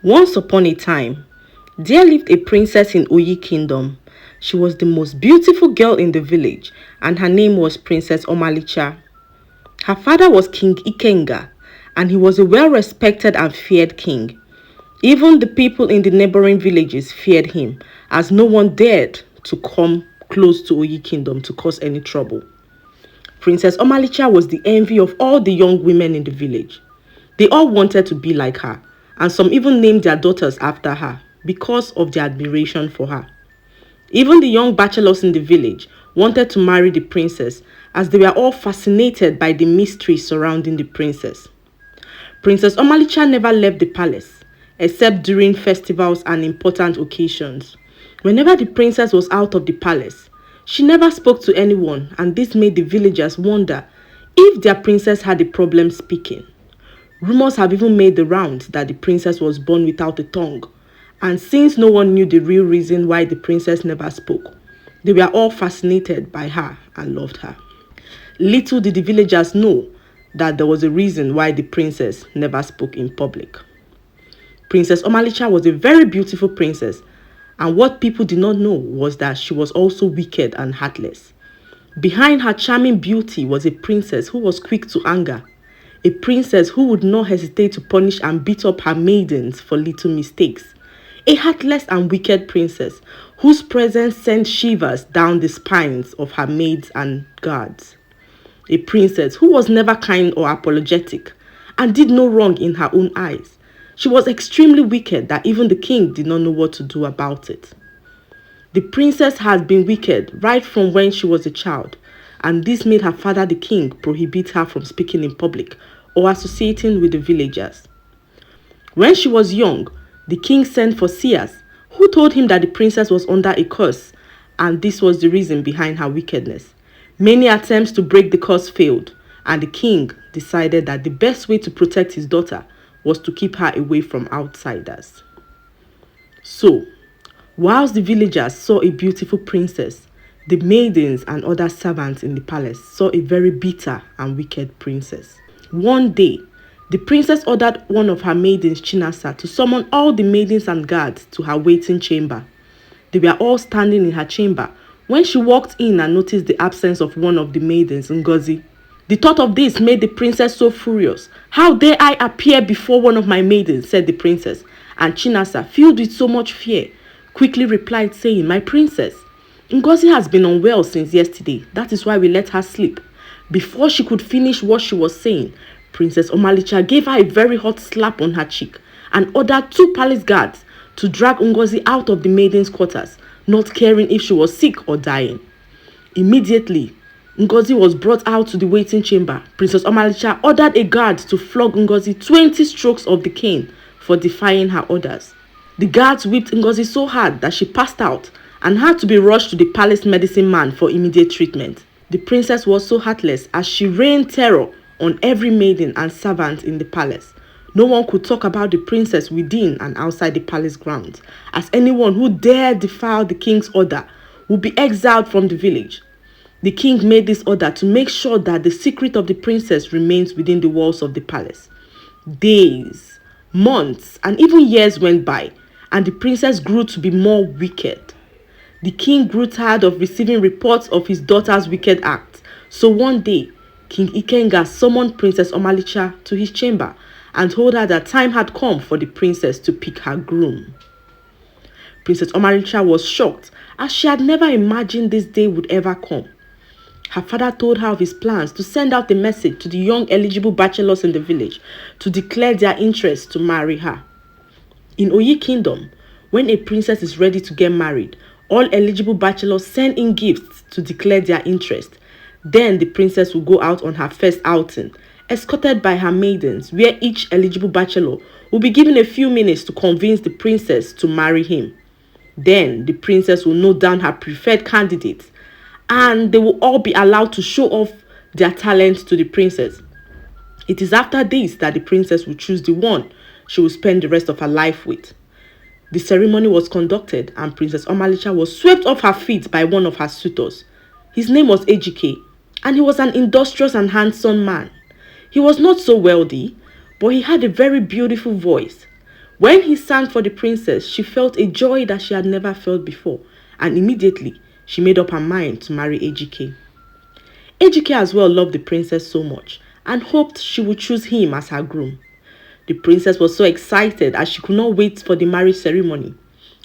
Once upon a time, there lived a princess in Oyi Kingdom. She was the most beautiful girl in the village, and her name was Princess Omalicha. Her father was King Ikenga, and he was a well-respected and feared king. Even the people in the neighboring villages feared him, as no one dared to come close to Oyi Kingdom to cause any trouble. Princess Omalicha was the envy of all the young women in the village. They all wanted to be like her, and some even named their daughters after her because of their admiration for her. Even the young bachelors in the village wanted to marry the princess, as they were all fascinated by the mystery surrounding the princess. Princess Omalicha never left the palace, except during festivals and important occasions. Whenever the princess was out of the palace, she never spoke to anyone, and this made the villagers wonder if their princess had a problem speaking. Rumors have even made the rounds that the princess was born without a tongue, and since no one knew the real reason why the princess never spoke, they were all fascinated by her and loved her. Little did the villagers know that there was a reason why the princess never spoke in public. Princess Omalicha was a very beautiful princess, and what people did not know was that she was also wicked and heartless. Behind her charming beauty was a princess who was quick to anger, a princess who would not hesitate to punish and beat up her maidens for little mistakes, a heartless and wicked princess whose presence sent shivers down the spines of her maids and guards, a princess who was never kind or apologetic and did no wrong in her own eyes. She was extremely wicked that even the king did not know what to do about it. The princess had been wicked right from when she was a child, and this made her father, the king, prohibit her from speaking in public or associating with the villagers. When she was young, the king sent for seers who told him that the princess was under a curse, and this was the reason behind her wickedness. Many attempts to break the curse failed, and the king decided that the best way to protect his daughter was to keep her away from outsiders. So, whilst the villagers saw a beautiful princess, the maidens and other servants in the palace saw a very bitter and wicked princess. One day, the princess ordered one of her maidens, Chinasa, to summon all the maidens and guards to her waiting chamber. They were all standing in her chamber when she walked in and noticed the absence of one of the maidens, Ngozi. The thought of this made the princess so furious. "How dare I appear before one of my maidens?" said the princess. And Chinasa, filled with so much fear, quickly replied saying, "My princess, Ngozi has been unwell since yesterday. That is why we let her sleep." Before she could finish what she was saying, Princess Omalicha gave her a very hot slap on her cheek and ordered 2 palace guards to drag Ngozi out of the maiden's quarters, not caring if she was sick or dying. Immediately, Ngozi was brought out to the waiting chamber. Princess Omalicha ordered a guard to flog Ngozi 20 strokes of the cane for defying her orders. The guards whipped Ngozi so hard that she passed out and had to be rushed to the palace medicine man for immediate treatment. The princess was so heartless as she rained terror on every maiden and servant in the palace. No one could talk about the princess within and outside the palace grounds, as anyone who dared defy the king's order would be exiled from the village. The king made this order to make sure that the secret of the princess remains within the walls of the palace. Days, months, and even years went by, and the princess grew to be more wicked. The king grew tired of receiving reports of his daughter's wicked acts, so one day, King Ikenga summoned Princess Omalicha to his chamber and told her that time had come for the princess to pick her groom. Princess Omalicha was shocked, as she had never imagined this day would ever come. Her father told her of his plans to send out a message to the young eligible bachelors in the village to declare their interest to marry her. In Oyi Kingdom, when a princess is ready to get married, all eligible bachelors send in gifts to declare their interest. Then the princess will go out on her first outing, escorted by her maidens, where each eligible bachelor will be given a few minutes to convince the princess to marry him. Then the princess will note down her preferred candidates, and they will all be allowed to show off their talents to the princess. It is after this that the princess will choose the one she will spend the rest of her life with. The ceremony was conducted, and Princess Omalicha was swept off her feet by one of her suitors. His name was Ejike, and he was an industrious and handsome man. He was not so wealthy, but he had a very beautiful voice. When he sang for the princess, she felt a joy that she had never felt before, and immediately she made up her mind to marry Ejike. Ejike as well loved the princess so much and hoped she would choose him as her groom. The princess was so excited as she could not wait for the marriage ceremony.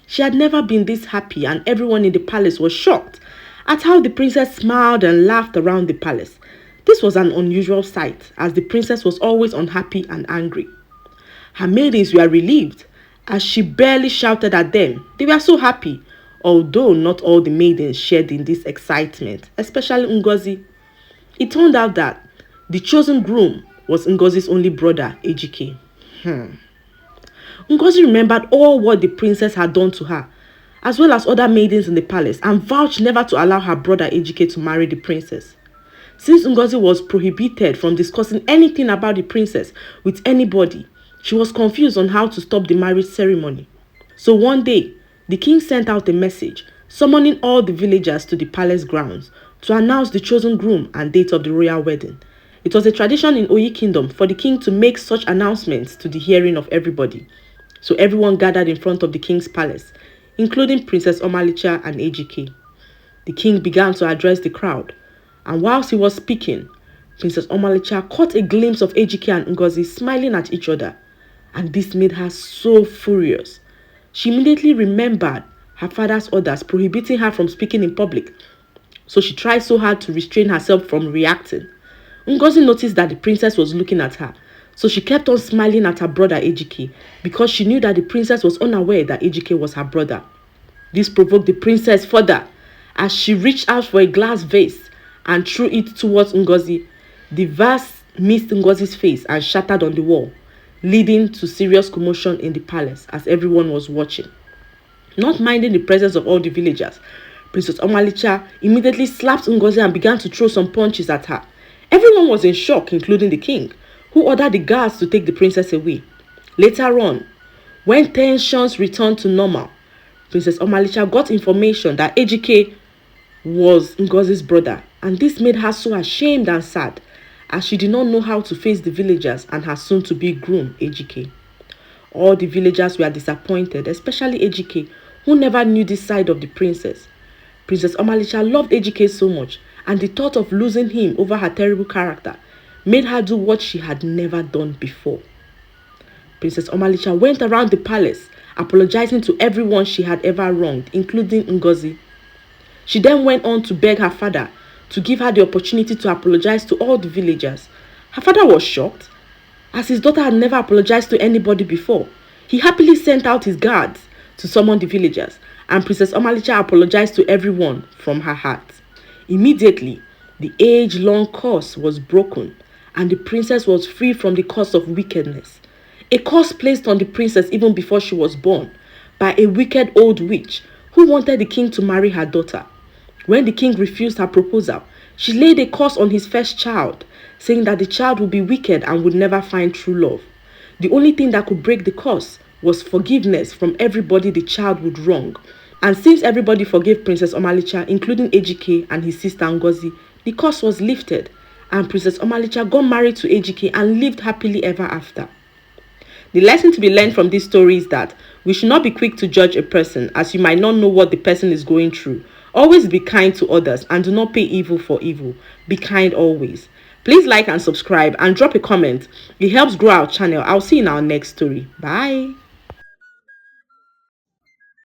She had never been this happy, and everyone in the palace was shocked at how the princess smiled and laughed around the palace. This was an unusual sight, as the princess was always unhappy and angry. Her maidens were relieved as she barely shouted at them. They were so happy, although not all the maidens shared in this excitement, especially Ngozi. It turned out that the chosen groom was Ngozi's only brother, Ejike. Ngozi remembered all what the princess had done to her, as well as other maidens in the palace, and vowed never to allow her brother Ejike to marry the princess. Since Ngozi was prohibited from discussing anything about the princess with anybody, she was confused on how to stop the marriage ceremony. So one day, the king sent out a message summoning all the villagers to the palace grounds to announce the chosen groom and date of the royal wedding. It was a tradition in Oyi Kingdom for the king to make such announcements to the hearing of everybody. So everyone gathered in front of the king's palace, including Princess Omalicha and Ejike. The king began to address the crowd, and whilst he was speaking, Princess Omalicha caught a glimpse of Ejike and Ngozi smiling at each other, and this made her so furious. She immediately remembered her father's orders prohibiting her from speaking in public, so she tried so hard to restrain herself from reacting. Ngozi noticed that the princess was looking at her, so she kept on smiling at her brother Ejike because she knew that the princess was unaware that Ejike was her brother. This provoked the princess further as she reached out for a glass vase and threw it towards Ngozi. The vase missed Ngozi's face and shattered on the wall, leading to serious commotion in the palace as everyone was watching. Not minding the presence of all the villagers, Princess Omalicha immediately slapped Ngozi and began to throw some punches at her. Everyone was in shock, including the king, who ordered the guards to take the princess away. Later on, when tensions returned to normal, Princess Omalicha got information that Ejike was Ngozi's brother, and this made her so ashamed and sad, as she did not know how to face the villagers and her soon-to-be groom, Ejike. All the villagers were disappointed, especially Ejike, who never knew this side of the princess. Princess Omalicha loved Ejike so much, and the thought of losing him over her terrible character made her do what she had never done before. Princess Omalicha went around the palace, apologizing to everyone she had ever wronged, including Ngozi. She then went on to beg her father to give her the opportunity to apologize to all the villagers. Her father was shocked, as his daughter had never apologized to anybody before. He happily sent out his guards to summon the villagers, and Princess Omalicha apologized to everyone from her heart. Immediately, the age-long curse was broken, and the princess was free from the curse of wickedness. A curse placed on the princess even before she was born by a wicked old witch who wanted the king to marry her daughter. When the king refused her proposal, she laid a curse on his first child, saying that the child would be wicked and would never find true love. The only thing that could break the curse was forgiveness from everybody the child would wrong. And since everybody forgave Princess Omalicha, including Ejike and his sister Ngozi, the curse was lifted, and Princess Omalicha got married to Ejike and lived happily ever after. The lesson to be learned from this story is that we should not be quick to judge a person, as you might not know what the person is going through. Always be kind to others and do not pay evil for evil. Be kind always. Please like and subscribe and drop a comment. It helps grow our channel. I'll see you in our next story. Bye.